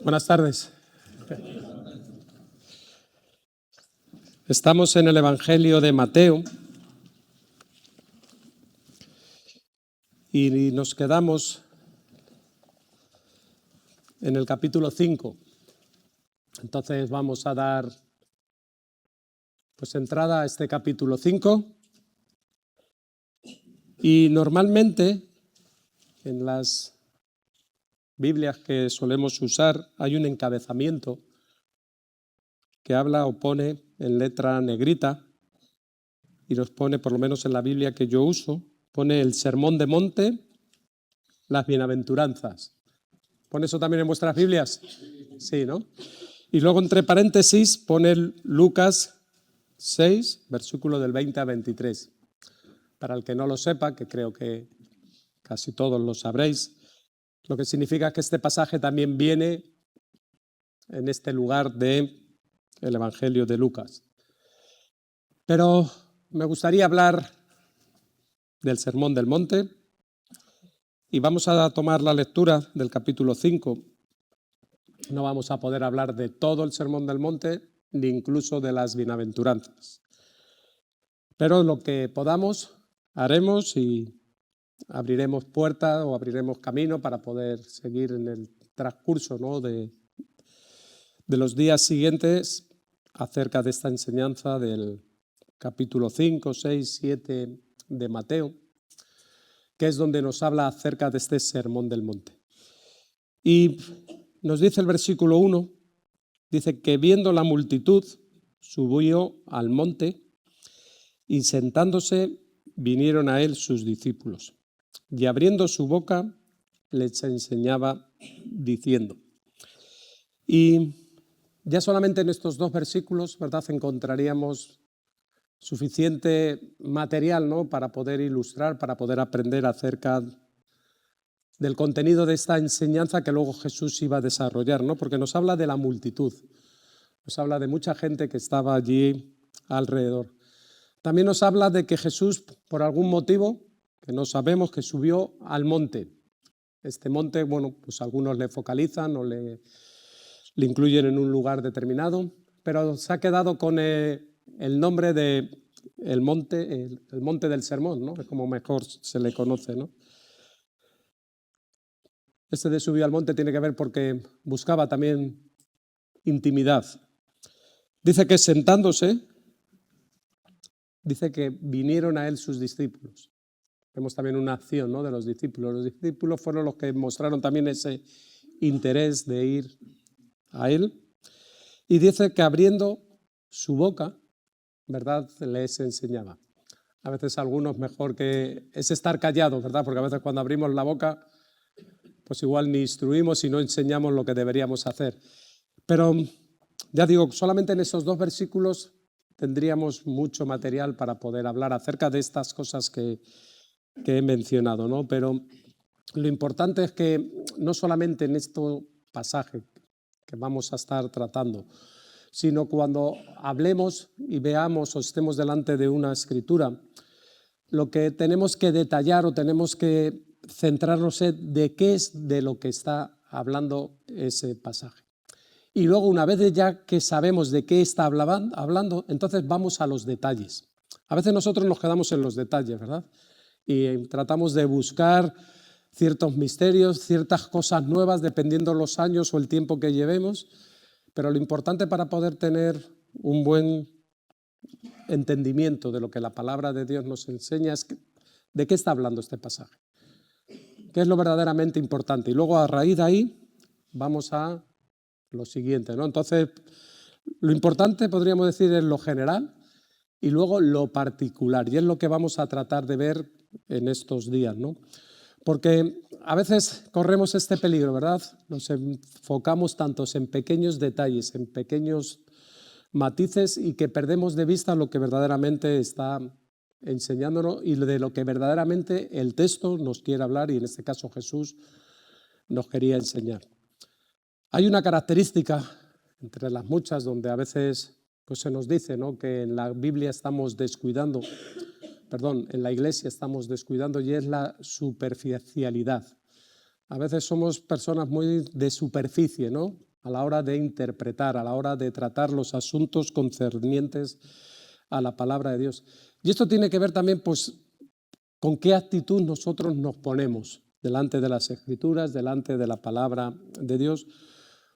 Buenas tardes. Estamos en el Evangelio de Mateo y nos quedamos en el capítulo 5. Entonces vamos a dar entrada a este capítulo 5. Y normalmente en las Biblias que solemos usar hay un encabezamiento que habla o pone en letra negrita y nos pone, por lo menos en la Biblia que yo uso, pone el Sermón de Monte, las bienaventuranzas. ¿Pone eso también en vuestras Biblias? Sí, ¿no? Y luego entre paréntesis pone Lucas 6, versículo del 20 a 23. Para el que no lo sepa, que creo que casi todos lo sabréis, lo que significa que este pasaje también viene en este lugar del Evangelio de Lucas. Pero me gustaría hablar del Sermón del Monte y vamos a tomar la lectura del capítulo 5. No vamos a poder hablar de todo el Sermón del Monte, ni incluso de las bienaventuranzas. Pero lo que podamos, haremos y abriremos puertas o abriremos camino para poder seguir en el transcurso, ¿no?, de los días siguientes acerca de esta enseñanza del capítulo 5, 6, 7 de Mateo, que es donde nos habla acerca de este Sermón del Monte. Y nos dice el versículo 1, dice que viendo la multitud subió al monte y sentándose vinieron a él sus discípulos. Y abriendo su boca les enseñaba diciendo. Y ya solamente en estos dos versículos, ¿verdad?, encontraríamos suficiente material, ¿no?, para poder ilustrar, para poder aprender acerca del contenido de esta enseñanza que luego Jesús iba a desarrollar, ¿no? Porque nos habla de la multitud, nos habla de mucha gente que estaba allí alrededor. También nos habla de que Jesús, por algún motivo, que no sabemos, que subió al monte. Este monte, bueno, pues algunos le focalizan o le incluyen en un lugar determinado, pero se ha quedado con el nombre de el monte del sermón, ¿no? Es como mejor se le conoce, ¿no? Este de subió al monte tiene que ver porque buscaba también intimidad. Dice que sentándose, dice que vinieron a él sus discípulos. Vemos también una acción, ¿no?, de los discípulos. Los discípulos fueron los que mostraron también ese interés de ir a él. Y dice que abriendo su boca, ¿verdad?, les enseñaba. A veces algunos mejor que es estar callados, ¿verdad?, porque a veces cuando abrimos la boca, pues igual ni instruimos y no enseñamos lo que deberíamos hacer. Pero ya digo, solamente en esos dos versículos tendríamos mucho material para poder hablar acerca de estas cosas que he mencionado, ¿no? Pero lo importante es que no solamente en este pasaje que vamos a estar tratando, sino cuando hablemos y veamos o estemos delante de una escritura, lo que tenemos que detallar o tenemos que centrarnos en de qué es de lo que está hablando ese pasaje. Y luego, una vez ya que sabemos de qué está hablando, entonces vamos a los detalles. A veces nosotros nos quedamos en los detalles, ¿verdad? Y tratamos de buscar ciertos misterios, ciertas cosas nuevas, dependiendo los años o el tiempo que llevemos, pero lo importante para poder tener un buen entendimiento de lo que la palabra de Dios nos enseña es de qué está hablando este pasaje, qué es lo verdaderamente importante. Y luego, a raíz de ahí, vamos a lo siguiente, ¿no? Entonces, lo importante, podríamos decir, es lo general y luego lo particular, y es lo que vamos a tratar de ver en estos días, ¿no? Porque a veces corremos este peligro, ¿verdad? Nos enfocamos tantos en pequeños detalles, en pequeños matices y que perdemos de vista lo que verdaderamente está enseñándonos y de lo que verdaderamente el texto nos quiere hablar y en este caso Jesús nos quería enseñar. Hay una característica entre las muchas donde a veces pues se nos dice, ¿no?, que en la Biblia estamos descuidando, en la iglesia estamos descuidando, y es la superficialidad. A veces somos personas muy de superficie, ¿no? a la hora de interpretar, a la hora de tratar los asuntos concernientes a la palabra de Dios. Y esto tiene que ver también, pues, con qué actitud nosotros nos ponemos delante de las Escrituras, delante de la palabra de Dios,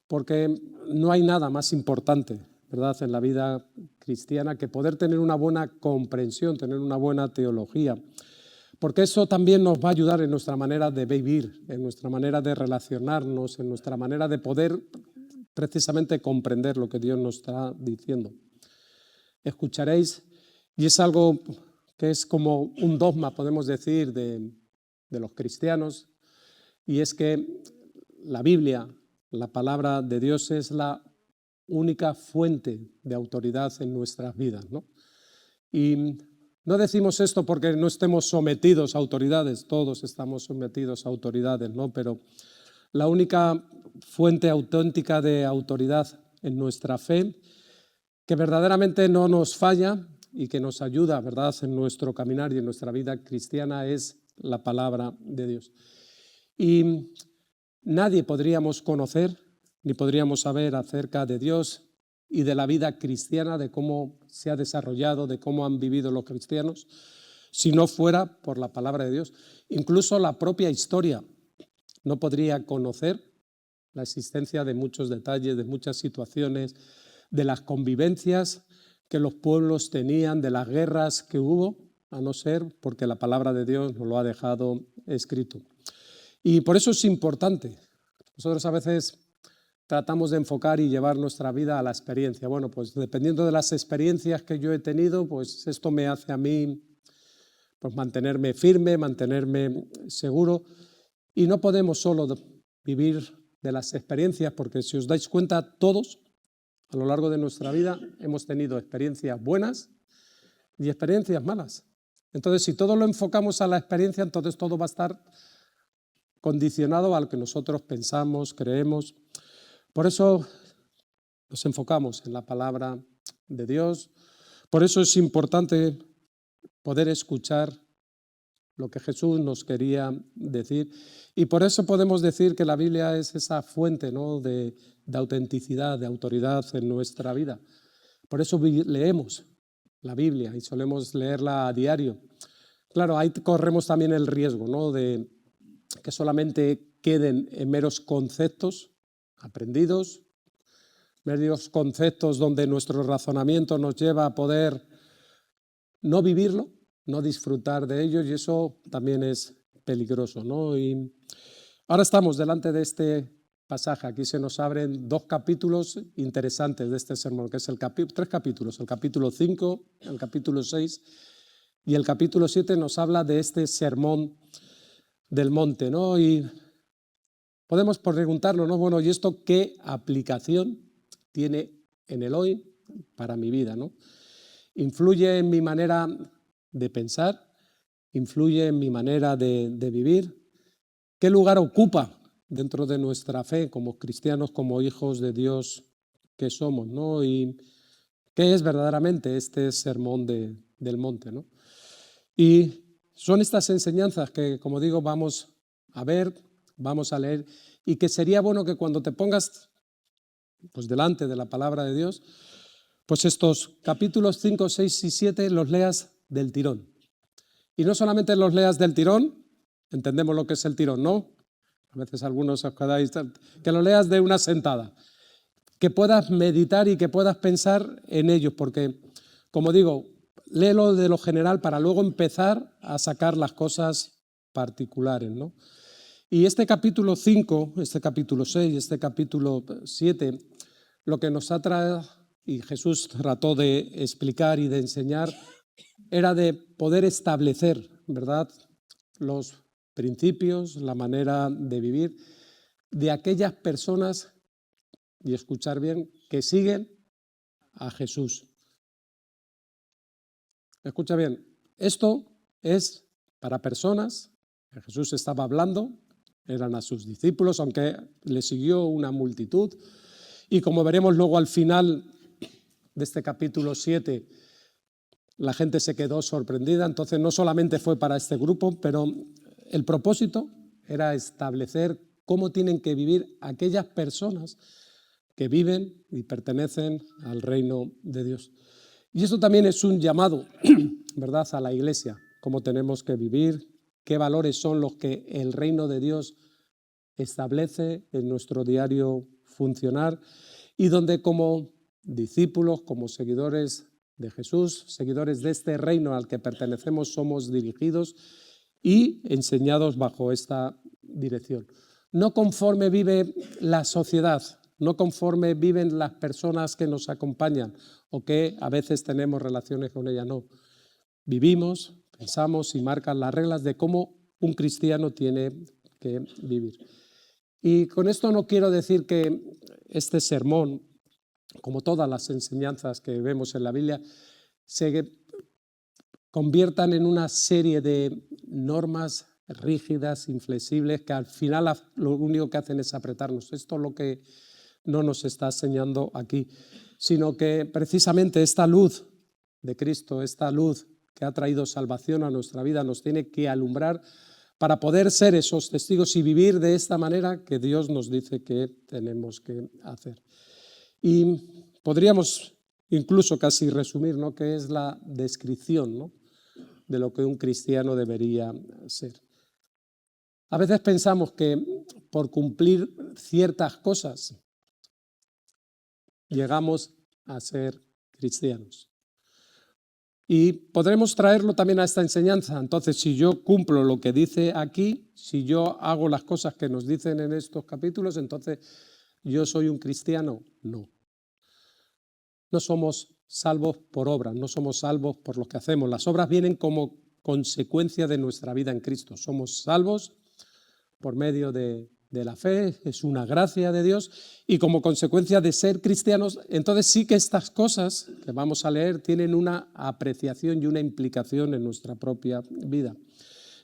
porque no hay nada más importante, ¿verdad?, en la vida cristiana que poder tener una buena comprensión, tener una buena teología, porque eso también nos va a ayudar en nuestra manera de vivir, en nuestra manera de relacionarnos, en nuestra manera de poder precisamente comprender lo que Dios nos está diciendo. Escucharéis, y es algo que es como un dogma, podemos decir, de los cristianos, y es que la Biblia, la palabra de Dios, es la única fuente de autoridad en nuestras vidas, ¿no? Y no decimos esto porque no estemos sometidos a autoridades, todos estamos sometidos a autoridades, ¿no? Pero la única fuente auténtica de autoridad en nuestra fe, que verdaderamente no nos falla y que nos ayuda, ¿verdad?, en nuestro caminar y en nuestra vida cristiana, es la palabra de Dios. Y nadie podríamos conocer ni podríamos saber acerca de Dios y de la vida cristiana, de cómo se ha desarrollado, de cómo han vivido los cristianos, si no fuera por la palabra de Dios. Incluso la propia historia no podría conocer la existencia de muchos detalles, de muchas situaciones, de las convivencias que los pueblos tenían, de las guerras que hubo, a no ser porque la palabra de Dios nos lo ha dejado escrito. Y por eso es importante. Nosotros a veces tratamos de enfocar y llevar nuestra vida a la experiencia. Bueno, pues dependiendo de las experiencias que yo he tenido, pues esto me hace a mí, pues, mantenerme firme, mantenerme seguro. Y no podemos solo vivir de las experiencias, porque si os dais cuenta, todos a lo largo de nuestra vida hemos tenido experiencias buenas y experiencias malas. Entonces, si todo lo enfocamos a la experiencia, entonces todo va a estar condicionado a lo que nosotros pensamos, creemos. Por eso nos enfocamos en la palabra de Dios. Por eso es importante poder escuchar lo que Jesús nos quería decir. Y por eso podemos decir que la Biblia es esa fuente, ¿no?, de autenticidad, de autoridad en nuestra vida. Por eso leemos la Biblia y solemos leerla a diario. Claro, ahí corremos también el riesgo, ¿no?, de que solamente queden en meros conceptos aprendidos, meros conceptos donde nuestro razonamiento nos lleva a poder no vivirlo, no disfrutar de ello, y eso también es peligroso, ¿no? Y ahora estamos delante de este pasaje. Aquí se nos abren dos capítulos interesantes de este sermón, que es tres capítulos, el capítulo 5, el capítulo 6 y el capítulo 7 nos habla de este sermón del monte, ¿no? Y podemos preguntarnos, ¿no?, bueno, ¿y esto qué aplicación tiene en el hoy para mi vida, ¿no? ¿Influye en mi manera de pensar? ¿Influye en mi manera de vivir? ¿Qué lugar ocupa dentro de nuestra fe como cristianos, como hijos de Dios que somos, ¿no? ¿Y qué es verdaderamente este sermón del monte, ¿no? Y son estas enseñanzas que, como digo, vamos a ver, vamos a leer, y que sería bueno que cuando te pongas, pues, delante de la palabra de Dios, pues estos capítulos 5, 6 y 7 los leas del tirón. Y no solamente los leas del tirón, entendemos lo que es el tirón, ¿no? A veces algunos os quedáis, que lo leas de una sentada, que puedas meditar y que puedas pensar en ellos, porque, como digo, léelo de lo general para luego empezar a sacar las cosas particulares, ¿no? Y este capítulo 5, este capítulo 6, este capítulo 7, lo que nos y Jesús trató de explicar y de enseñar, era de poder establecer, ¿verdad?, los principios, la manera de vivir de aquellas personas, y escuchar bien, que siguen a Jesús. Escucha bien, esto es para personas que Jesús estaba hablando, eran a sus discípulos, aunque le siguió una multitud, y como veremos luego al final de este capítulo 7, la gente se quedó sorprendida. Entonces no solamente fue para este grupo, pero el propósito era establecer cómo tienen que vivir aquellas personas que viven y pertenecen al reino de Dios. Y eso también es un llamado, ¿verdad?, a la Iglesia, cómo tenemos que vivir, qué valores son los que el reino de Dios establece en nuestro diario funcionar y donde como discípulos, como seguidores de Jesús, seguidores de este reino al que pertenecemos, somos dirigidos y enseñados bajo esta dirección. No conforme vive la sociedad, no conforme viven las personas que nos acompañan o que a veces tenemos relaciones con ellas, no. Vivimos, pensamos y marcan las reglas de cómo un cristiano tiene que vivir. Y con esto no quiero decir que este sermón, como todas las enseñanzas que vemos en la Biblia, se conviertan en una serie de normas rígidas, inflexibles, que al final lo único que hacen es apretarnos. Esto es lo que no nos está enseñando aquí, sino que precisamente esta luz de Cristo, esta luz que ha traído salvación a nuestra vida, nos tiene que alumbrar para poder ser esos testigos y vivir de esta manera que Dios nos dice que tenemos que hacer. Y podríamos incluso casi resumir, ¿no?, qué es la descripción, ¿no?, de lo que un cristiano debería ser. A veces pensamos que por cumplir ciertas cosas llegamos a ser cristianos. Y podremos traerlo también a esta enseñanza. Entonces, si yo cumplo lo que dice aquí, si yo hago las cosas que nos dicen en estos capítulos, entonces yo soy un cristiano. No. No somos salvos por obras, no somos salvos por lo que hacemos. Las obras vienen como consecuencia de nuestra vida en Cristo. Somos salvos por medio de la fe, es una gracia de Dios, y como consecuencia de ser cristianos, entonces sí que estas cosas que vamos a leer tienen una apreciación y una implicación en nuestra propia vida.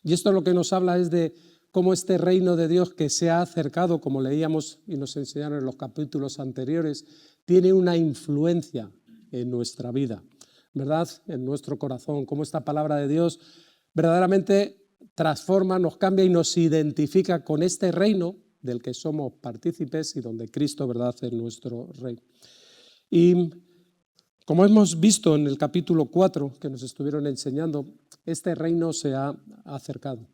Y esto lo que nos habla es de cómo este reino de Dios que se ha acercado, como leíamos y nos enseñaron en los capítulos anteriores, tiene una influencia en nuestra vida, ¿verdad?, en nuestro corazón, cómo esta palabra de Dios verdaderamente transforma, nos cambia y nos identifica con este reino del que somos partícipes y donde Cristo, ¿verdad?, es nuestro Rey. Y como hemos visto en el capítulo 4 que nos estuvieron enseñando, este reino se ha acercado.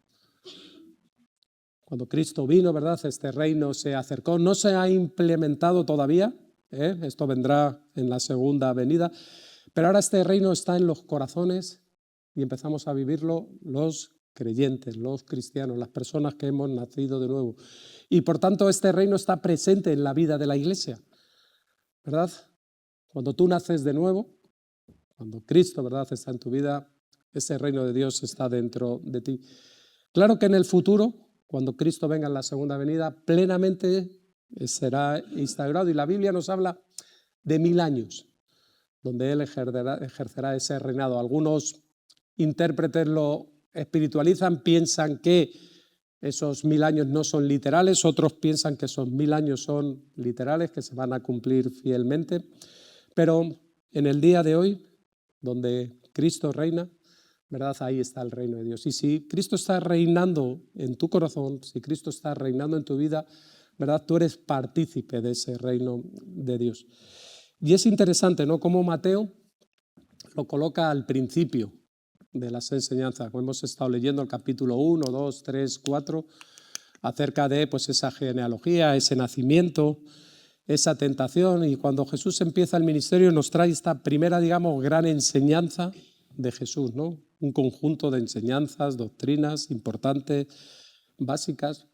Cuando Cristo vino, ¿verdad?, este reino se acercó, no se ha implementado todavía, esto vendrá en la segunda venida, pero ahora este reino está en los corazones y empezamos a vivirlo los creyentes, los cristianos, las personas que hemos nacido de nuevo. Y por tanto este reino está presente en la vida de la Iglesia, ¿verdad? Cuando tú naces de nuevo, cuando Cristo, ¿verdad?, está en tu vida, ese reino de Dios está dentro de ti. Claro que en el futuro, cuando Cristo venga en la segunda venida, plenamente será instaurado. Y la Biblia nos habla de 1000 años, donde Él ejercerá ese reinado. Algunos intérpretes lo espiritualizan, piensan que esos 1000 años no son literales, otros piensan que esos 1000 años son literales, que se van a cumplir fielmente. Pero en el día de hoy, donde Cristo reina, ¿verdad?, ahí está el reino de Dios. Y si Cristo está reinando en tu corazón, si Cristo está reinando en tu vida, ¿verdad?, tú eres partícipe de ese reino de Dios. Y es interesante, ¿no?, cómo Mateo lo coloca al principio de las enseñanzas. Hemos estado leyendo el capítulo 1, 2, 3, 4, acerca de pues, esa genealogía, ese nacimiento, esa tentación. Y cuando Jesús empieza el ministerio nos trae esta primera, digamos, gran enseñanza de Jesús, ¿no? Un conjunto de enseñanzas, doctrinas importantes, básicas.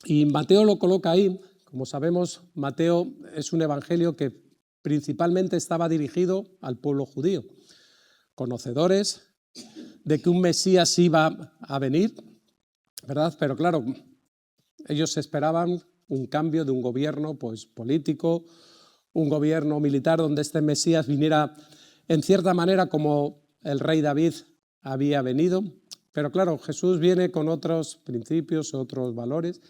Y Mateo lo coloca ahí. Como sabemos, Mateo es un evangelio que principalmente estaba dirigido al pueblo judío, conocedores de que un Mesías iba a venir, ¿verdad? Pero claro, ellos esperaban un cambio de un gobierno pues, político, un gobierno militar donde este Mesías viniera en cierta manera como el rey David había venido. Pero claro, Jesús viene con otros principios, otros valores,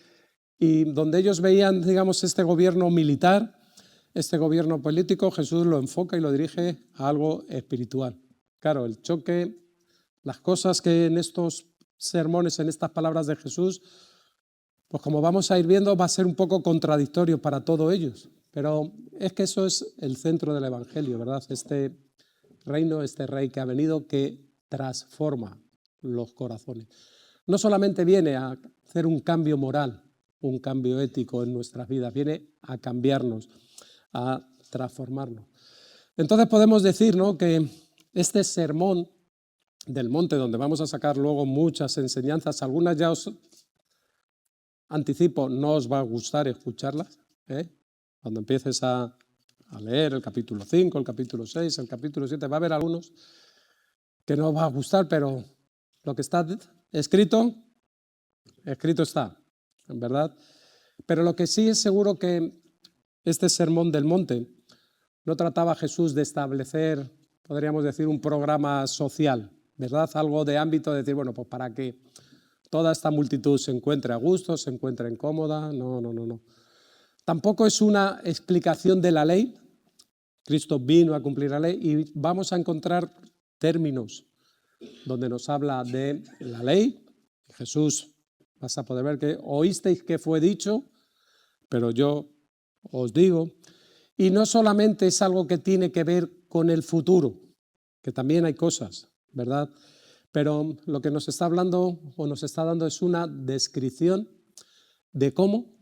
y donde ellos veían, digamos, este gobierno militar, este gobierno político, Jesús lo enfoca y lo dirige a algo espiritual. Claro, el choque, las cosas que en estos sermones, en estas palabras de Jesús, pues como vamos a ir viendo, va a ser un poco contradictorio para todos ellos. Pero es que eso es el centro del Evangelio, ¿verdad? Este reino, este rey que ha venido, que transforma los corazones. No solamente viene a hacer un cambio moral, un cambio ético en nuestras vidas, viene a cambiarnos, a transformarnos. Entonces podemos decir, ¿no?, que este sermón del monte, donde vamos a sacar luego muchas enseñanzas, algunas ya os anticipo, no os va a gustar escucharlas, ¿eh? Cuando empieces a leer el capítulo 5, el capítulo 6, el capítulo 7, va a haber algunos que no os va a gustar, pero lo que está escrito, escrito está, en verdad. Pero lo que sí es seguro que este sermón del monte no trataba Jesús de establecer, podríamos decir, un programa social, ¿verdad? Algo de ámbito de decir, bueno, pues para que toda esta multitud se encuentre a gusto, se encuentre cómoda. No. Tampoco es una explicación de la ley. Cristo vino a cumplir la ley y vamos a encontrar términos donde nos habla de la ley. Jesús, vas a poder ver que oísteis que fue dicho, pero yo os digo. Y no solamente es algo que tiene que ver con el futuro, que también hay cosas, ¿verdad? Pero lo que nos está hablando o nos está dando es una descripción de cómo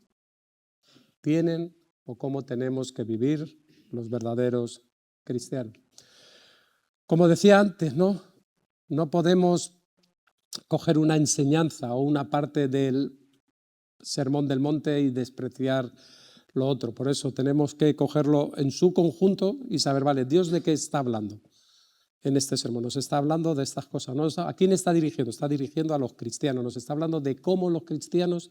tienen o cómo tenemos que vivir los verdaderos cristianos. Como decía antes, no podemos coger una enseñanza o una parte del Sermón del Monte y despreciar lo otro. Por eso tenemos que cogerlo en su conjunto y saber, vale, Dios de qué está hablando en este sermón. Nos está hablando de estas cosas, ¿no? ¿A quién está dirigiendo? Está dirigiendo a los cristianos. Nos está hablando de cómo los cristianos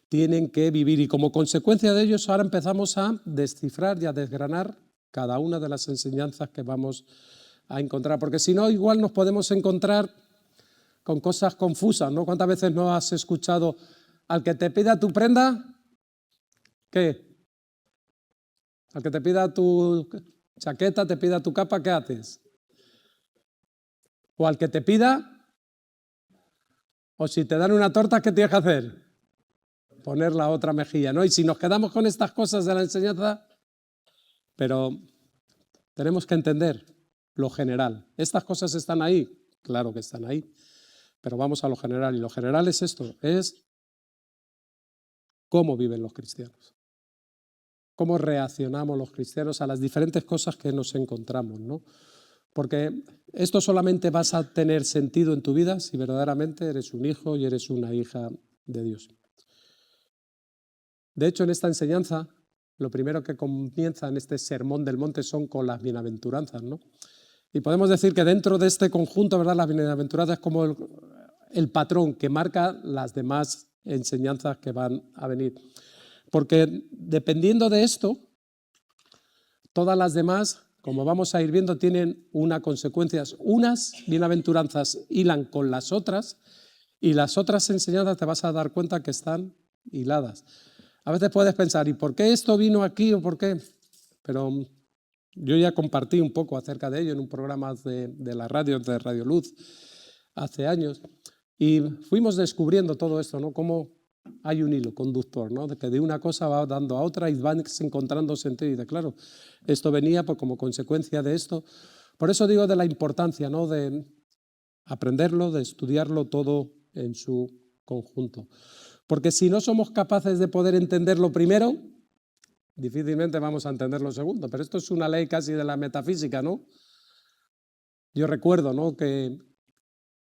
tienen que vivir y como consecuencia de ellos ahora empezamos a descifrar y a desgranar cada una de las enseñanzas que vamos a encontrar, porque si no igual nos podemos encontrar con cosas confusas, ¿no? ¿Cuántas veces no has escuchado al que te pida tu prenda? ¿Qué? Al que te pida tu chaqueta, te pida tu capa, ¿qué haces? O al que te pida, o si te dan una torta, ¿qué tienes que hacer? Poner la otra mejilla, ¿no? Y si nos quedamos con estas cosas de la enseñanza, pero tenemos que entender lo general. ¿Estas cosas están ahí? Claro que están ahí, pero vamos a lo general. Y lo general es esto, es cómo viven los cristianos. Cómo reaccionamos los cristianos a las diferentes cosas que nos encontramos, ¿no? Porque esto solamente vas a tener sentido en tu vida si verdaderamente eres un hijo y eres una hija de Dios. De hecho, en esta enseñanza, lo primero que comienza en este sermón del monte son con las bienaventuranzas, ¿no? Y podemos decir que dentro de este conjunto, ¿verdad?, las bienaventuranzas es como el patrón que marca las demás enseñanzas que van a venir. Porque dependiendo de esto, todas las demás, como vamos a ir viendo, tienen una consecuencia. Unas bienaventuranzas hilan con las otras y las otras enseñanzas te vas a dar cuenta que están hiladas. A veces puedes pensar, ¿y por qué esto vino aquí o por qué? Pero yo ya compartí un poco acerca de ello en un programa de la radio, de Radio Luz, hace años. Y fuimos descubriendo todo esto, ¿no? Cómo hay un hilo conductor, ¿no? De que de una cosa va dando a otra y van encontrando sentido. Y de claro, esto venía como consecuencia de esto. Por eso digo de la importancia, ¿no?, de aprenderlo, de estudiarlo todo en su conjunto. Porque si no somos capaces de poder entender lo primero, difícilmente vamos a entender lo segundo. Pero esto es una ley casi de la metafísica, ¿no? Yo recuerdo, ¿no?, que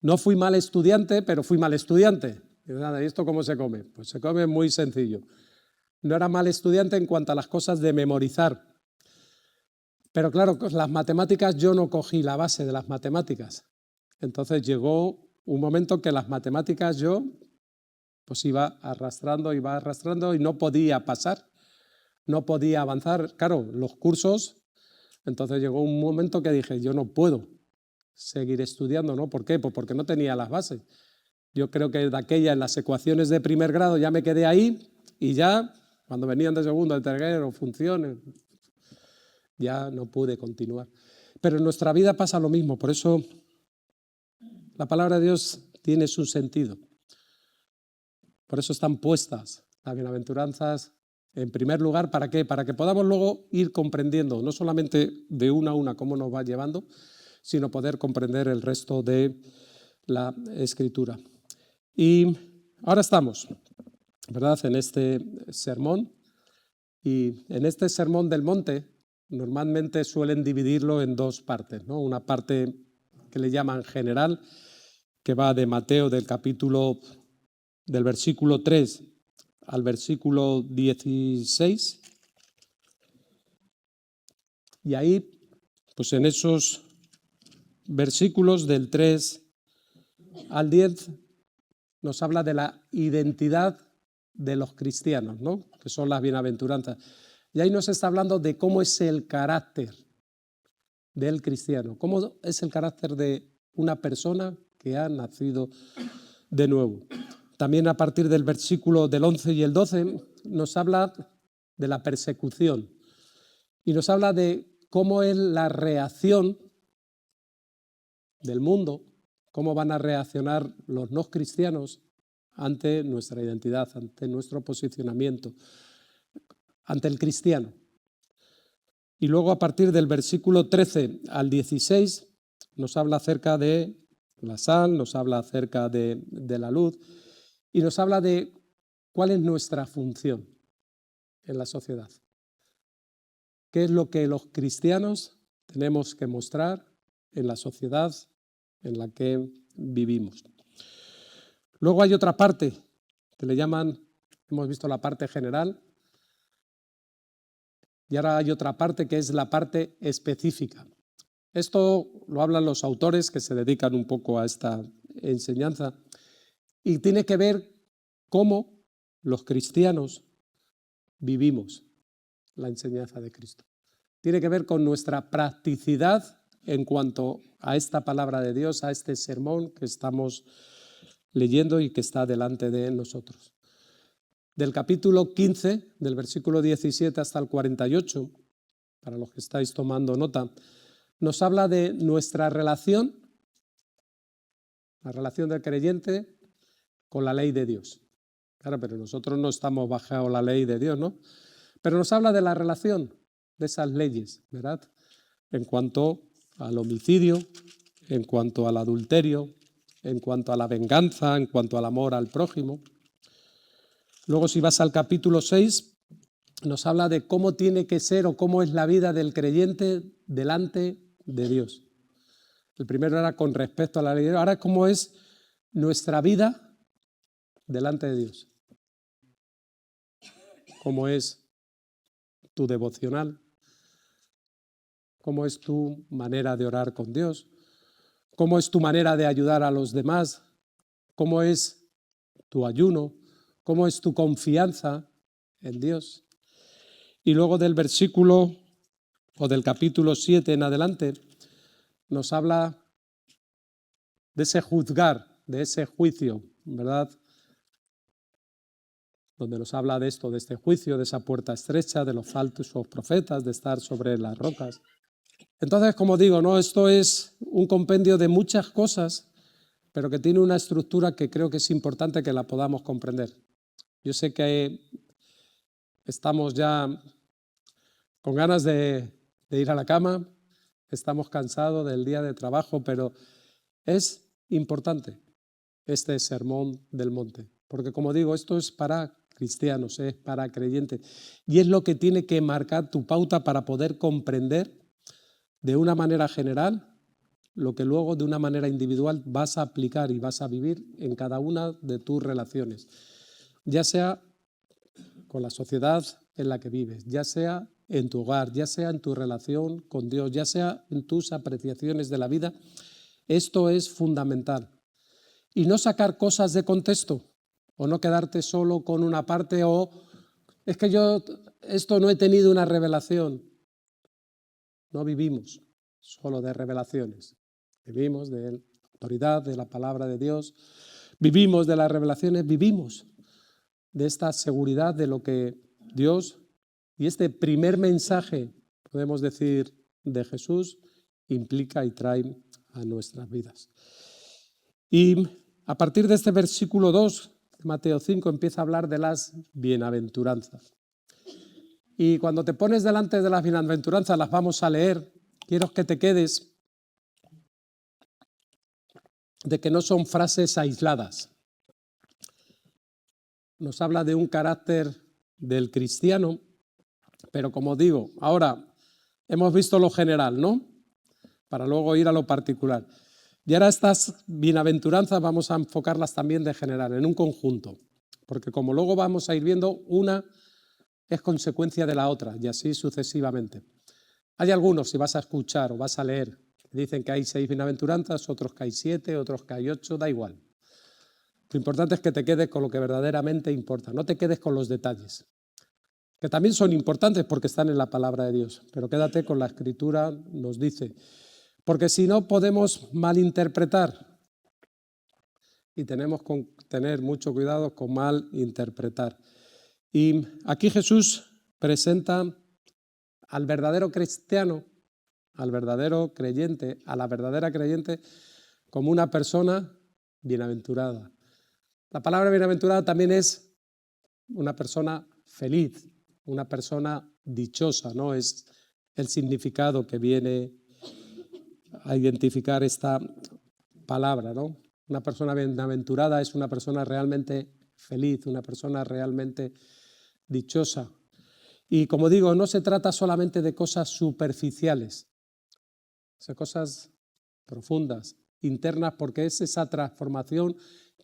no fui mal estudiante, pero fui mal estudiante. ¿Y esto cómo se come? Pues se come muy sencillo. No era mal estudiante en cuanto a las cosas de memorizar. Pero claro, las matemáticas yo no cogí la base de las matemáticas. Entonces llegó un momento que las matemáticas yo pues iba arrastrando y no podía pasar, no podía avanzar. Claro, los cursos, entonces llegó un momento que dije, yo no puedo seguir estudiando, ¿no? ¿Por qué? Pues porque no tenía las bases. Yo creo que de aquella, en las ecuaciones de primer grado, ya me quedé ahí y ya, cuando venían de segundo, de tercero, funciones, ya no pude continuar. Pero en nuestra vida pasa lo mismo, por eso la palabra de Dios tiene su sentido. Por eso están puestas las bienaventuranzas en primer lugar. ¿Para qué? Para que podamos luego ir comprendiendo, no solamente de una a una cómo nos va llevando, sino poder comprender el resto de la Escritura. Y ahora estamos, ¿verdad?, en este sermón. Y en este sermón del monte normalmente suelen dividirlo en dos partes, ¿no? Una parte que le llaman general, que va de Mateo del versículo 3 al versículo 16. Y ahí, pues en esos versículos del 3 al 10 nos habla de la identidad de los cristianos, ¿no?, que son las bienaventuranzas. Y ahí nos está hablando de cómo es el carácter del cristiano, cómo es el carácter de una persona que ha nacido de nuevo. También a partir del versículo del 11 y el 12 nos habla de la persecución y nos habla de cómo es la reacción del mundo, cómo van a reaccionar los no cristianos ante nuestra identidad, ante nuestro posicionamiento, ante el cristiano. Y luego a partir del versículo 13 al 16 nos habla acerca de la sal, nos habla acerca de la luz y nos habla de cuál es nuestra función en la sociedad. ¿Qué es lo que los cristianos tenemos que mostrar en la sociedad en la que vivimos? Luego hay otra parte que le llaman, hemos visto la parte general, y ahora hay otra parte que es la parte específica. Esto lo hablan los autores que se dedican un poco a esta enseñanza y tiene que ver cómo los cristianos vivimos la enseñanza de Cristo. Tiene que ver con nuestra practicidad en cuanto a esta palabra de Dios, a este sermón que estamos leyendo y que está delante de nosotros. Del capítulo 15, del versículo 17 hasta el 48, para los que estáis tomando nota, nos habla de nuestra relación, la relación del creyente con la ley de Dios. Claro, pero nosotros no estamos bajo la ley de Dios, ¿no? Pero nos habla de la relación de esas leyes, ¿verdad? En cuanto al homicidio, en cuanto al adulterio, en cuanto a la venganza, en cuanto al amor al prójimo. Luego, si vas al capítulo 6, nos habla de cómo tiene que ser o cómo es la vida del creyente delante de Dios. El primero era con respecto a la ley. Ahora, cómo es nuestra vida delante de Dios. Cómo es tu devocional, cómo es tu manera de orar con Dios, cómo es tu manera de ayudar a los demás, cómo es tu ayuno, cómo es tu confianza en Dios. Y luego del versículo o del capítulo 7 en adelante nos habla de ese juzgar, de ese juicio, ¿verdad? Donde nos habla de esto, de este juicio, de esa puerta estrecha, de los falsos profetas, de estar sobre las rocas. Entonces, como digo, ¿no?, esto es un compendio de muchas cosas, pero que tiene una estructura que creo que es importante que la podamos comprender. Yo sé que estamos ya con ganas de ir a la cama, estamos cansados del día de trabajo, pero es importante este sermón del monte, porque como digo, esto es para cristianos, es para creyentes, y es lo que tiene que marcar tu pauta para poder comprender de una manera general lo que luego de una manera individual vas a aplicar y vas a vivir en cada una de tus relaciones, ya sea con la sociedad en la que vives, ya sea en tu hogar, ya sea en tu relación con Dios, ya sea en tus apreciaciones de la vida. Esto es fundamental. Y no sacar cosas de contexto o no quedarte solo con una parte o es que yo esto no he tenido una revelación. No vivimos solo de revelaciones, vivimos de la autoridad, de la palabra de Dios, vivimos de las revelaciones, vivimos de esta seguridad de lo que Dios y este primer mensaje, podemos decir, de Jesús, implica y trae a nuestras vidas. Y a partir de este versículo 2, Mateo 5 empieza a hablar de las bienaventuranzas. Y cuando te pones delante de las bienaventuranzas, las vamos a leer, quiero que te quedes de que no son frases aisladas. Nos habla de un carácter del cristiano, pero como digo, ahora hemos visto lo general, ¿no? Para luego ir a lo particular. Y ahora estas bienaventuranzas vamos a enfocarlas también de general, en un conjunto, porque como luego vamos a ir viendo, una es consecuencia de la otra y así sucesivamente. Hay algunos, si vas a escuchar o vas a leer, dicen que hay 6 bienaventuranzas, otros que hay 7, otros que hay 8, da igual. Lo importante es que te quedes con lo que verdaderamente importa, no te quedes con los detalles, que también son importantes porque están en la palabra de Dios, pero quédate con la Escritura, nos dice, porque si no podemos malinterpretar y tenemos que tener mucho cuidado con malinterpretar. Y aquí Jesús presenta al verdadero cristiano, al verdadero creyente, a la verdadera creyente, como una persona bienaventurada. La palabra bienaventurada también es una persona feliz, una persona dichosa, ¿no? Es el significado que viene a identificar esta palabra, ¿no? Una persona bienaventurada es una persona realmente feliz, una persona realmente dichosa. Y como digo, no se trata solamente de cosas superficiales, son cosas profundas, internas, porque es esa transformación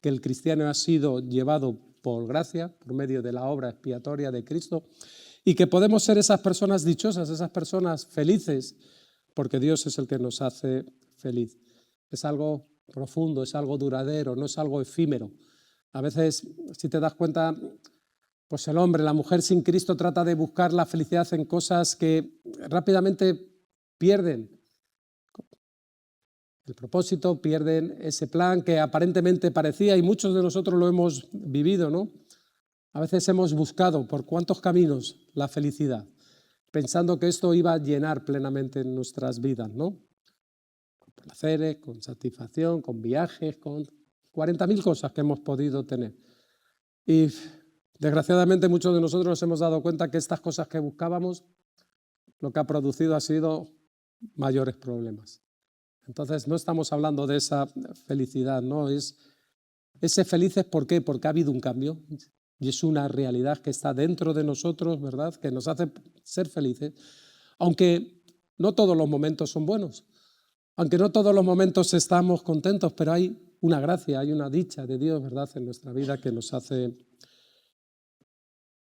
que el cristiano ha sido llevado por gracia, por medio de la obra expiatoria de Cristo, y que podemos ser esas personas dichosas, esas personas felices, porque Dios es el que nos hace feliz. Es algo profundo, es algo duradero, no es algo efímero. A veces, si te das cuenta, pues el hombre, la mujer sin Cristo trata de buscar la felicidad en cosas que rápidamente pierden el propósito, pierden ese plan que aparentemente parecía, y muchos de nosotros lo hemos vivido, ¿no? A veces hemos buscado por cuántos caminos la felicidad, pensando que esto iba a llenar plenamente nuestras vidas, ¿no? Con placeres, con satisfacción, con viajes, con 40.000 cosas que hemos podido tener. Y desgraciadamente muchos de nosotros nos hemos dado cuenta que estas cosas que buscábamos, lo que ha producido ha sido mayores problemas. Entonces no estamos hablando de esa felicidad, ¿no? Ese felices, ¿por qué? Porque ha habido un cambio y es una realidad que está dentro de nosotros, ¿verdad? Que nos hace ser felices, aunque no todos los momentos son buenos, aunque no todos los momentos estamos contentos, pero hay una gracia, hay una dicha de Dios, ¿verdad? En nuestra vida que nos hace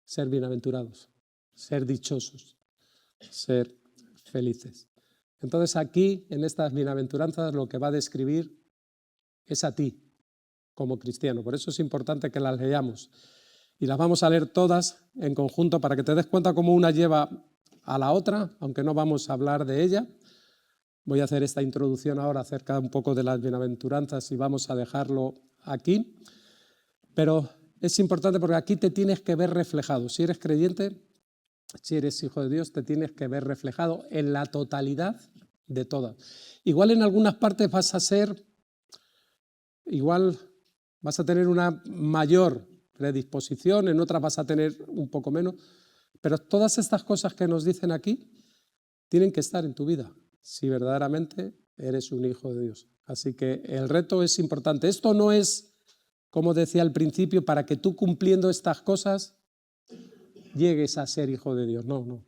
ser bienaventurados, ser dichosos, ser felices. Entonces aquí, en estas bienaventuranzas, lo que va a describir es a ti como cristiano. Por eso es importante que las leamos. Y las vamos a leer todas en conjunto para que te des cuenta cómo una lleva a la otra, aunque no vamos a hablar de ella. Voy a hacer esta introducción ahora acerca un poco de las bienaventuranzas y vamos a dejarlo aquí. Pero es importante porque aquí te tienes que ver reflejado. Si eres creyente, si eres hijo de Dios, te tienes que ver reflejado en la totalidad de todas. Igual en algunas partes vas a tener una mayor predisposición, en otras vas a tener un poco menos, pero todas estas cosas que nos dicen aquí tienen que estar en tu vida, si verdaderamente eres un hijo de Dios. Así que el reto es importante. Esto no es, como decía al principio, para que tú cumpliendo estas cosas llegues a ser hijo de Dios. No, no.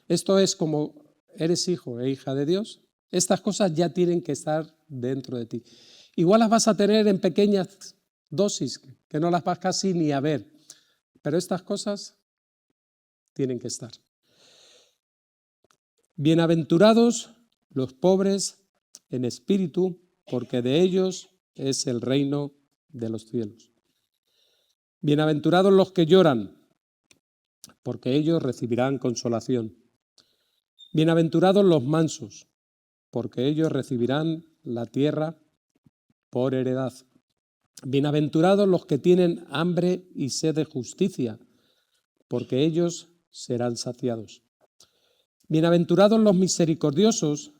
Esto es como eres hijo e hija de Dios, estas cosas ya tienen que estar dentro de ti. Igual las vas a tener en pequeñas dosis, que no las vas casi ni a ver, pero estas cosas tienen que estar. Bienaventurados los pobres en espíritu, porque de ellos es el reino de los cielos. Bienaventurados los que lloran, porque ellos recibirán consolación. Bienaventurados los mansos, porque ellos recibirán la tierra por heredad. Bienaventurados los que tienen hambre y sed de justicia, porque ellos serán saciados. Bienaventurados los misericordiosos,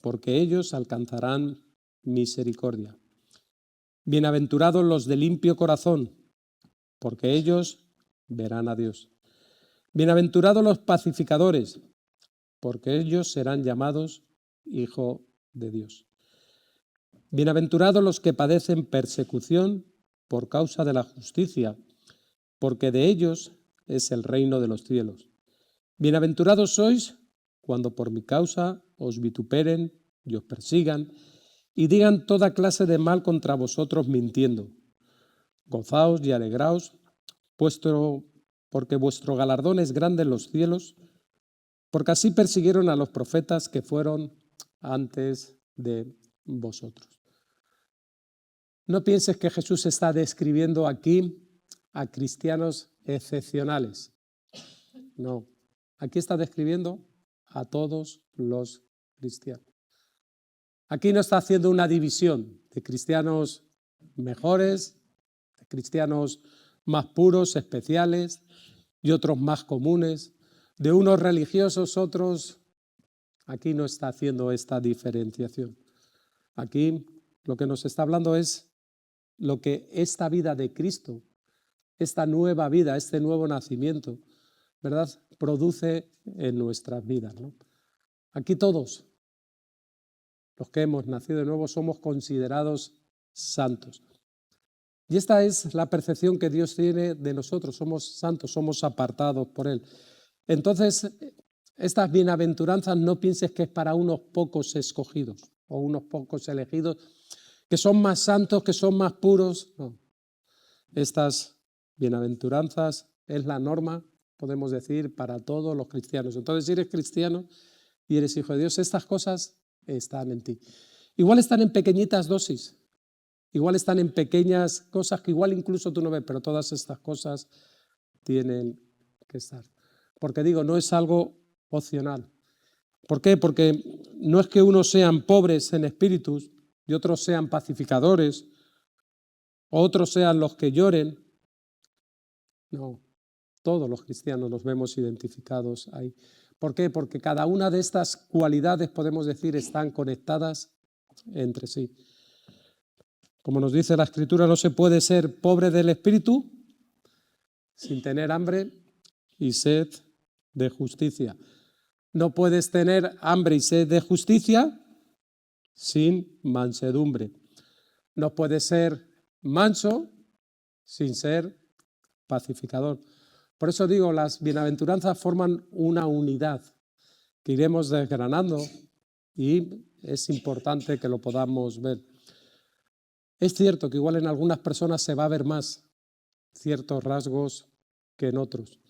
porque ellos alcanzarán misericordia. Bienaventurados los de limpio corazón, porque ellos verán a Dios. Bienaventurados los pacificadores, porque ellos serán llamados hijos de Dios. Bienaventurados los que padecen persecución por causa de la justicia, porque de ellos es el reino de los cielos. Bienaventurados sois cuando por mi causa os vituperen y os persigan y digan toda clase de mal contra vosotros mintiendo. Gozaos y alegraos, porque vuestro galardón es grande en los cielos, porque así persiguieron a los profetas que fueron antes de vosotros. No pienses que Jesús está describiendo aquí a cristianos excepcionales. No, aquí está describiendo a todos los cristianos. Aquí no está haciendo una división de cristianos mejores, de cristianos más puros, especiales, y otros más comunes, de unos religiosos, otros. Aquí no está haciendo esta diferenciación. Aquí lo que nos está hablando es lo que esta vida de Cristo, esta nueva vida, este nuevo nacimiento, ¿verdad?, produce en nuestras vidas, ¿no? Aquí todos, los que hemos nacido de nuevo, somos considerados santos. Y esta es la percepción que Dios tiene de nosotros. Somos santos, somos apartados por Él. Entonces, estas bienaventuranzas no pienses que es para unos pocos escogidos o unos pocos elegidos, que son más santos, que son más puros. No. Estas bienaventuranzas es la norma, podemos decir, para todos los cristianos. Entonces, si eres cristiano y eres hijo de Dios, estas cosas están en ti. Igual están en pequeñitas dosis, igual están en pequeñas cosas que igual incluso tú no ves, pero todas estas cosas tienen que estar. Porque digo, no es algo opcional. ¿Por qué? Porque no es que unos sean pobres en espíritus y otros sean pacificadores, o otros sean los que lloren. No, todos los cristianos nos vemos identificados ahí. ¿Por qué? Porque cada una de estas cualidades, podemos decir, están conectadas entre sí. Como nos dice la Escritura, no se puede ser pobre del espíritu sin tener hambre y sed de justicia. No puedes tener hambre y sed de justicia sin mansedumbre. No puedes ser manso sin ser pacificador. Por eso digo, las bienaventuranzas forman una unidad que iremos desgranando y es importante que lo podamos ver. Es cierto que igual en algunas personas se va a ver más ciertos rasgos que en otros,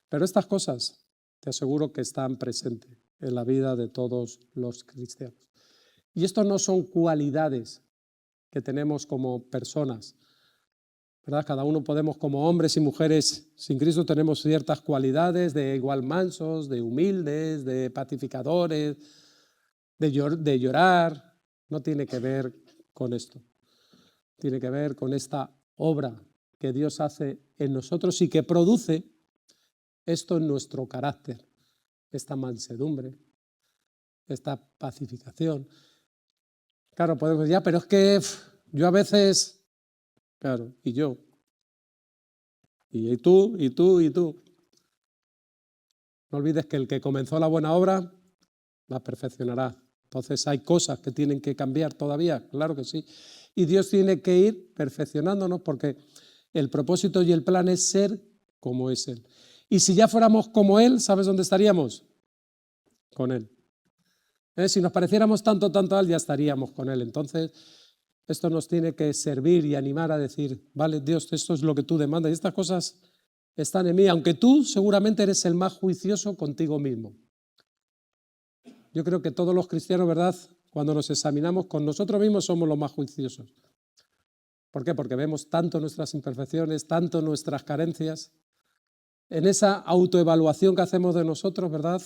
pero estas cosas te aseguro que están presentes en la vida de todos los cristianos. Y esto no son cualidades que tenemos como personas, ¿verdad? Cada uno podemos, como hombres y mujeres sin Cristo, tenemos ciertas cualidades de igual mansos, de humildes, de pacificadores, de llorar. No tiene que ver con esto. Tiene que ver con esta obra que Dios hace en nosotros y que produce esto en nuestro carácter, esta mansedumbre, esta pacificación. Claro, podemos decir, ya, pero es que yo a veces, claro, y yo, y tú, y tú, y tú. No olvides que el que comenzó la buena obra la perfeccionará. Entonces hay cosas que tienen que cambiar todavía, claro que sí. Y Dios tiene que ir perfeccionándonos porque el propósito y el plan es ser como es Él. Y si ya fuéramos como Él, ¿sabes dónde estaríamos? Con Él. Si nos pareciéramos tanto a Él, ya estaríamos con Él. Entonces, esto nos tiene que servir y animar a decir, vale, Dios, esto es lo que tú demandas y estas cosas están en mí, aunque tú seguramente eres el más juicioso contigo mismo. Yo creo que todos los cristianos, ¿verdad?, cuando nos examinamos con nosotros mismos somos los más juiciosos. ¿Por qué? Porque vemos tanto nuestras imperfecciones, tanto nuestras carencias, en esa autoevaluación que hacemos de nosotros, ¿verdad?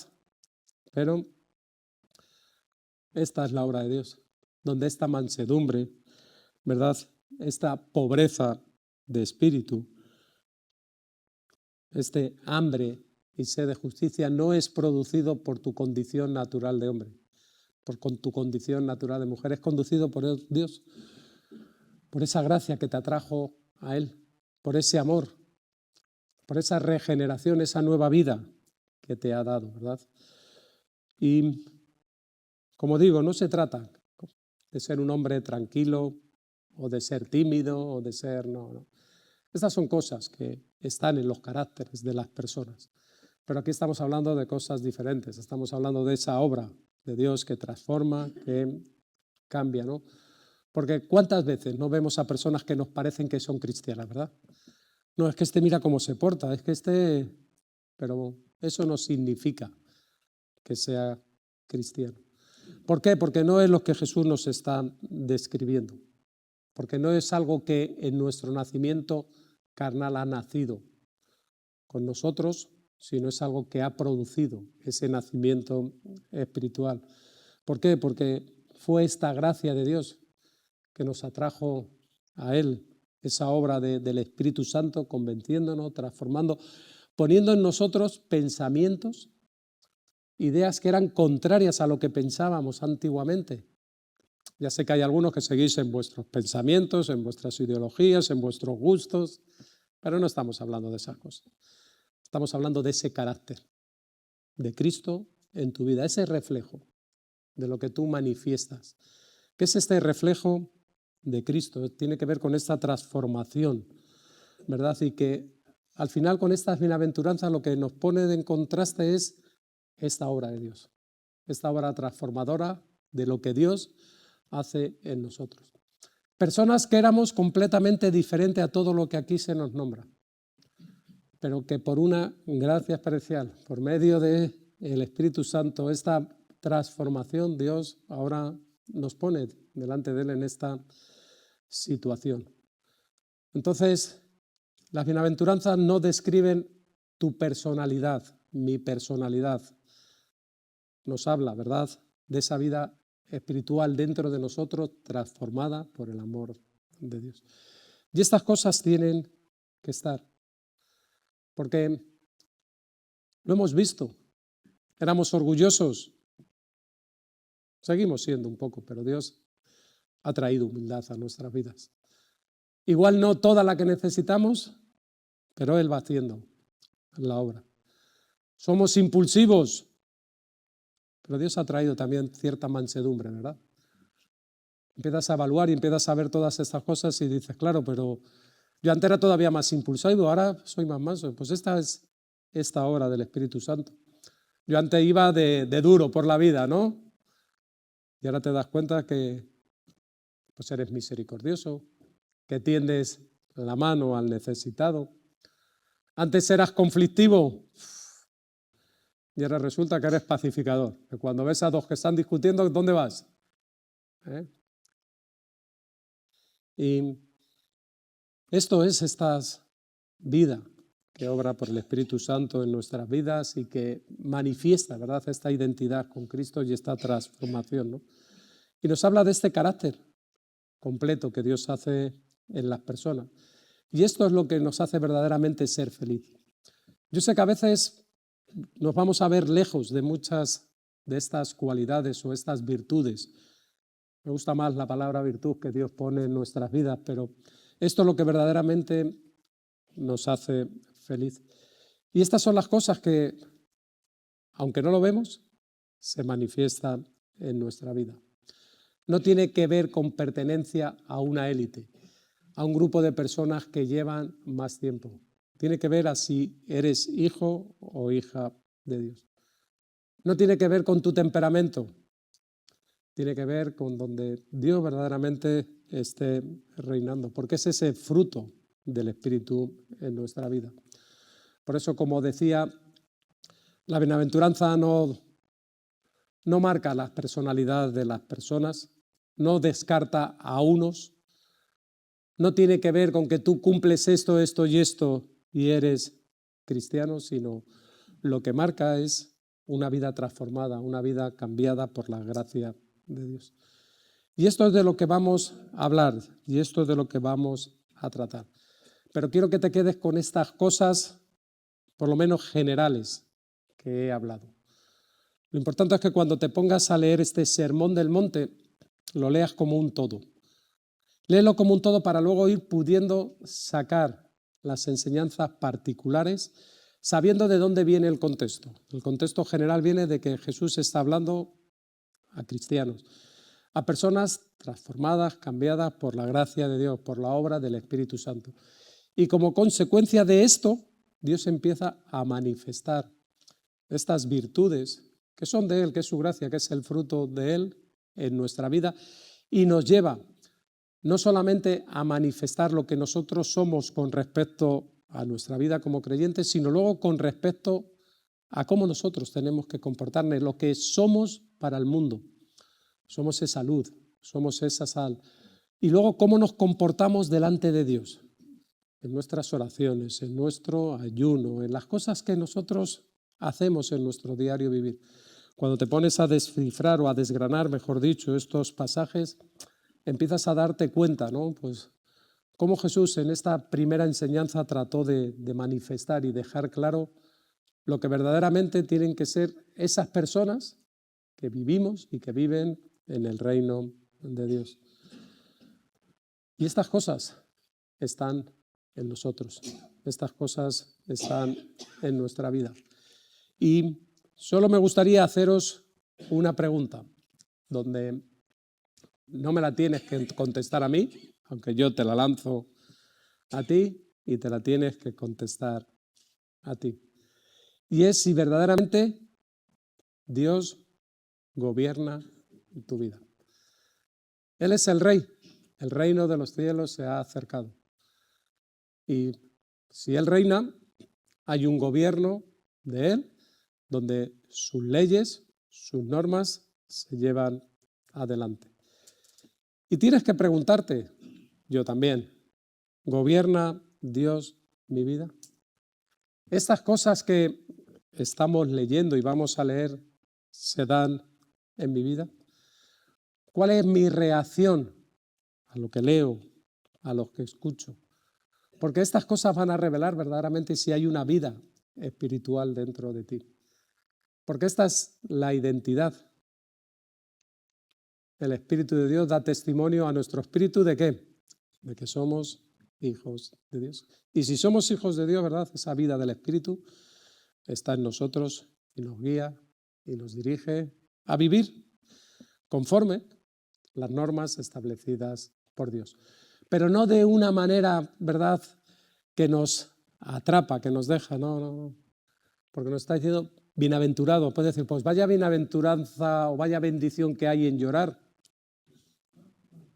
Pero esta es la obra de Dios, donde esta mansedumbre, ¿verdad?, esta pobreza de espíritu, este hambre y sed de justicia no es producido por tu condición natural de hombre, por tu condición natural de mujer, es conducido por Dios, por esa gracia que te atrajo a Él, por ese amor por esa regeneración, esa nueva vida que te ha dado, ¿verdad? Y como digo, no se trata de ser un hombre tranquilo o de ser tímido o de ser... No. Estas son cosas que están en los caracteres de las personas. Pero aquí estamos hablando de cosas diferentes. Estamos hablando de esa obra de Dios que transforma, que cambia, ¿no? Porque ¿cuántas veces no vemos a personas que nos parecen que son cristianas, verdad? No, es que este mira cómo se porta, es que este... Pero eso no significa que sea cristiano. ¿Por qué? Porque no es lo que Jesús nos está describiendo. Porque no es algo que en nuestro nacimiento carnal ha nacido con nosotros, sino es algo que ha producido ese nacimiento espiritual. ¿Por qué? Porque fue esta gracia de Dios que nos atrajo a Él, esa obra del Espíritu Santo, convenciéndonos, transformando, poniendo en nosotros pensamientos, ideas que eran contrarias a lo que pensábamos antiguamente. Ya sé que hay algunos que seguís en vuestros pensamientos, en vuestras ideologías, en vuestros gustos, pero no estamos hablando de esas cosas. Estamos hablando de ese carácter de Cristo en tu vida, ese reflejo de lo que tú manifiestas. ¿Qué es este reflejo de Cristo? Tiene que ver con esta transformación, ¿verdad? Y que al final con estas bienaventuranzas lo que nos pone en contraste es esta obra de Dios, esta obra transformadora de lo que Dios hace en nosotros. Personas que éramos completamente diferentes a todo lo que aquí se nos nombra, pero que por una gracia especial, por medio del Espíritu Santo, esta transformación, Dios ahora nos pone delante de Él en esta situación. Entonces, las bienaventuranzas no describen tu personalidad, mi personalidad. Nos habla, ¿verdad?, de esa vida espiritual dentro de nosotros, transformada por el amor de Dios. Y estas cosas tienen que estar, porque lo hemos visto, éramos orgullosos, seguimos siendo un poco, pero Dios ha traído humildad a nuestras vidas. Igual no toda la que necesitamos, pero Él va haciendo la obra. Somos impulsivos, pero Dios ha traído también cierta mansedumbre, ¿verdad? Empiezas a evaluar y empiezas a ver todas estas cosas y dices, claro, pero yo antes era todavía más impulsivo, ahora soy más manso. Pues esta es esta obra del Espíritu Santo. Yo antes iba de duro por la vida, ¿no? Y ahora te das cuenta que pues eres misericordioso, que tiendes la mano al necesitado. Antes eras conflictivo y ahora resulta que eres pacificador. Que cuando ves a dos que están discutiendo, ¿dónde vas? Y esto es esta vida que obra por el Espíritu Santo en nuestras vidas y que manifiesta, ¿verdad?, esta identidad con Cristo y esta transformación, ¿no? Y nos habla de este carácter completo que Dios hace en las personas. Y esto es lo que nos hace verdaderamente ser feliz. Yo sé que a veces nos vamos a ver lejos de muchas de estas cualidades o estas virtudes. Me gusta más la palabra virtud que Dios pone en nuestras vidas, pero esto es lo que verdaderamente nos hace feliz. Y estas son las cosas que, aunque no lo vemos, se manifiestan en nuestra vida. No tiene que ver con pertenencia a una élite, a un grupo de personas que llevan más tiempo. Tiene que ver a si eres hijo o hija de Dios. No tiene que ver con tu temperamento, tiene que ver con donde Dios verdaderamente esté reinando, porque es ese fruto del Espíritu en nuestra vida. Por eso, como decía, la bienaventuranza no marca la personalidad de las personas, no descarta a unos, no tiene que ver con que tú cumples esto, esto y esto y eres cristiano, sino lo que marca es una vida transformada, una vida cambiada por la gracia de Dios. Y esto es de lo que vamos a hablar y esto es de lo que vamos a tratar. Pero quiero que te quedes con estas cosas, por lo menos generales, que he hablado. Lo importante es que cuando te pongas a leer este Sermón del Monte, lo leas como un todo. Léelo como un todo para luego ir pudiendo sacar las enseñanzas particulares, sabiendo de dónde viene el contexto. El contexto general viene de que Jesús está hablando a cristianos, a personas transformadas, cambiadas por la gracia de Dios, por la obra del Espíritu Santo. Y como consecuencia de esto, Dios empieza a manifestar estas virtudes que son de Él, que es su gracia, que es el fruto de Él en nuestra vida, y nos lleva no solamente a manifestar lo que nosotros somos con respecto a nuestra vida como creyentes, sino luego con respecto a cómo nosotros tenemos que comportarnos, lo que somos para el mundo. Somos esa luz, somos esa sal. Y luego cómo nos comportamos delante de Dios, en nuestras oraciones, en nuestro ayuno, en las cosas que nosotros hacemos en nuestro diario vivir. Cuando te pones a descifrar o a desgranar, mejor dicho, estos pasajes, empiezas a darte cuenta, ¿no? Pues cómo Jesús en esta primera enseñanza trató de manifestar y dejar claro lo que verdaderamente tienen que ser esas personas que vivimos y que viven en el reino de Dios. Y estas cosas están en nosotros, estas cosas están en nuestra vida. Y solo me gustaría haceros una pregunta, donde no me la tienes que contestar a mí, aunque yo te la lanzo a ti y te la tienes que contestar a ti. Y es si verdaderamente Dios gobierna tu vida. Él es el Rey, el reino de los cielos se ha acercado. Y si Él reina, hay un gobierno de Él donde sus leyes, sus normas se llevan adelante. Y tienes que preguntarte, yo también, ¿gobierna Dios mi vida? Estas cosas que estamos leyendo y vamos a leer, ¿se dan en mi vida? ¿Cuál es mi reacción a lo que leo, a lo que escucho? Porque estas cosas van a revelar verdaderamente si hay una vida espiritual dentro de ti. Porque esta es la identidad. El Espíritu de Dios da testimonio a nuestro espíritu ¿de qué? De que somos hijos de Dios. Y si somos hijos de Dios, ¿verdad? Esa vida del Espíritu está en nosotros y nos guía y nos dirige a vivir conforme las normas establecidas por Dios. Pero no de una manera, ¿verdad?, que nos atrapa, que nos deja, no. Porque nos está diciendo bienaventurado. Puede decir, pues vaya bienaventuranza o vaya bendición que hay en llorar.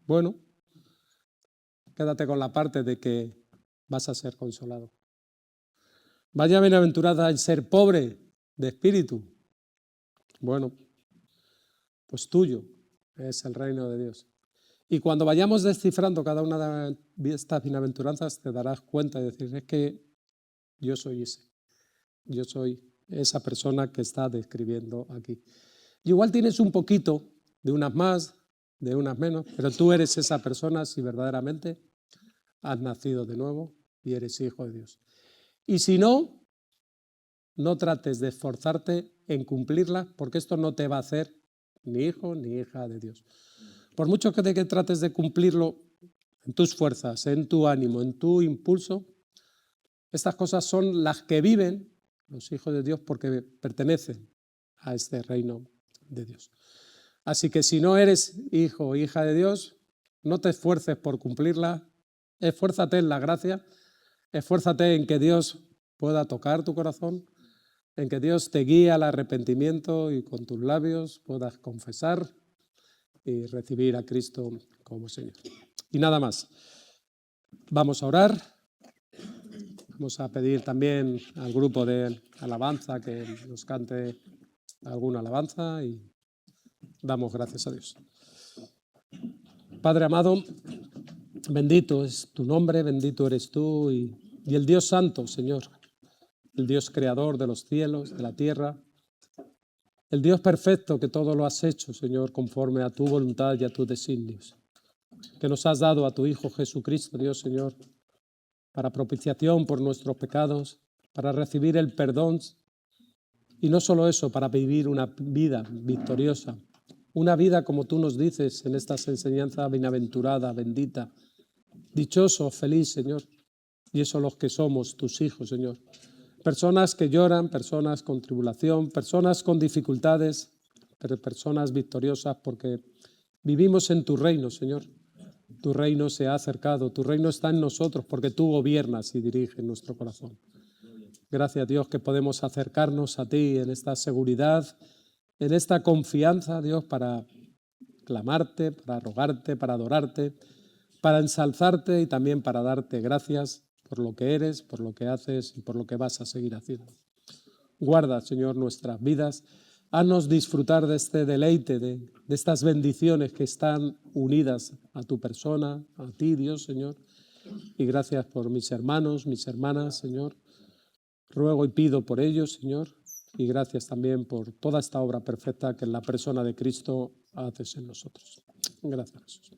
Bueno, quédate con la parte de que vas a ser consolado. Vaya bienaventurada en ser pobre de espíritu. Bueno, pues tuyo es el reino de Dios. Y cuando vayamos descifrando cada una de estas bienaventuranzas, te darás cuenta de decir, es que yo soy ese. Yo soy esa persona que está describiendo aquí. Y igual tienes un poquito de unas más, de unas menos, pero tú eres esa persona si verdaderamente has nacido de nuevo y eres hijo de Dios. Y si no, no trates de esforzarte en cumplirla, porque esto no te va a hacer ni hijo ni hija de Dios. Por mucho que trates de cumplirlo en tus fuerzas, en tu ánimo, en tu impulso, estas cosas son las que viven los hijos de Dios porque pertenecen a este reino de Dios. Así que si no eres hijo o hija de Dios, no te esfuerces por cumplirla, esfuérzate en la gracia, esfuérzate en que Dios pueda tocar tu corazón, en que Dios te guíe al arrepentimiento y con tus labios puedas confesar y recibir a Cristo como Señor. Y nada más. Vamos a orar. Vamos a pedir también al grupo de alabanza que nos cante alguna alabanza y damos gracias a Dios. Padre amado, bendito es tu nombre, bendito eres tú y el Dios santo, Señor, el Dios creador de los cielos, de la tierra, el Dios perfecto que todo lo has hecho, Señor, conforme a tu voluntad y a tus designios, que nos has dado a tu Hijo Jesucristo, Dios, Señor, para propiciación por nuestros pecados, para recibir el perdón y no solo eso, para vivir una vida victoriosa, una vida como tú nos dices en estas enseñanzas, bienaventurada, bendita, dichoso, feliz, Señor. Y eso los que somos, tus hijos, Señor. Personas que lloran, personas con tribulación, personas con dificultades, pero personas victoriosas porque vivimos en tu reino, Señor. Tu reino se ha acercado, tu reino está en nosotros porque tú gobiernas y diriges nuestro corazón. Gracias, Dios, que podemos acercarnos a ti en esta seguridad, en esta confianza, Dios, para clamarte, para rogarte, para adorarte, para ensalzarte y también para darte gracias por lo que eres, por lo que haces y por lo que vas a seguir haciendo. Guarda, Señor, nuestras vidas. Haznos disfrutar de este deleite, de estas bendiciones que están unidas a tu persona, a ti, Dios, Señor. Y gracias por mis hermanos, mis hermanas, Señor. Ruego y pido por ellos, Señor. Y gracias también por toda esta obra perfecta que en la persona de Cristo haces en nosotros. Gracias, Jesús.